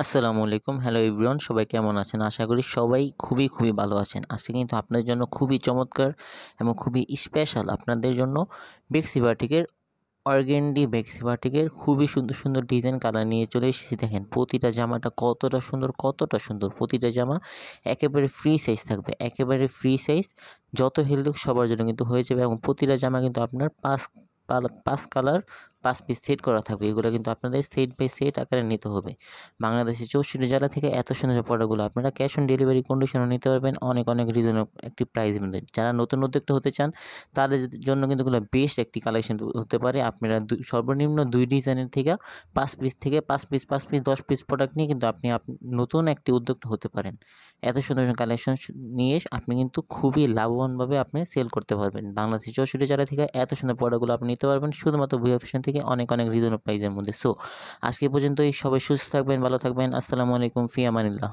আসসালামু আলাইকুম। Hello everyone, সবাই কেমন আছেন? আশা করি সবাই খুবই ভালো আছেন। আজকে কিন্তু আপনাদের জন্য খুবই চমৎকার এবং খুবই স্পেশাল আপনাদের জন্য বেক্সি বাটিকের অর্গেন্ডি বেক্সি বাটিকের খুবই সুন্দর ডিজাইন কালার নিয়ে চলে এসেছি। দেখেন প্রতিটা জামাটা কতটা সুন্দর। প্রতিটা জামা একেবারে ফ্রি সাইজ থাকবে, একেবারে ফ্রি সাইজ। যত হেলদি হোক সবার জন্য কিন্তু হয়ে যাবে এবং প্রতিটা জামা কিন্তু আপনার ৫ কালার ৫ পিস সেট করা থাকবে। এগুলো কিন্তু আপনাদের সেট বাই সেট আকারে নিতে হবে। বাংলাদেশের ৬৪ জেলা থেকে এত সুন্দর প্রোডাক্টগুলো আপনারা ক্যাশ অন ডেলিভারি কন্ডিশনেও নিতে পারবেন অনেক রিজনেবল একটি প্রাইসের মধ্যে। যারা নতুন উদ্যোক্তা হতে চান তাদের জন্য কিন্তু এগুলো বেস্ট একটি কালেকশন হতে পারে। আপনারা সর্বনিম্ন ২ ডিজাইনের থেকে ৫ পিস থেকে ৫ পিস ১০ পিস প্রোডাক্ট নিয়ে কিন্তু আপনি নতুন একটি উদ্যোক্তা হতে পারেন। এত সুন্দর কালেকশন নিয়ে আপনি কিন্তু খুবই লাভবানভাবে আপনি সেল করতে পারবেন। বাংলাদেশের ৬৪ জেলা থেকে এত সুন্দর প্রোডাক্টগুলো আপনি নিতে পারবেন শুধুমাত্র ভুয়া ফ্যাশন থেকে অনেক রিজনেবল প্রাইসের মধ্যে। সো আজকে পর্যন্তই, সবাই সুস্থ থাকবেন, ভালো থাকবেন। আসসালামু আলাইকুম, ফি আমানিল্লাহ।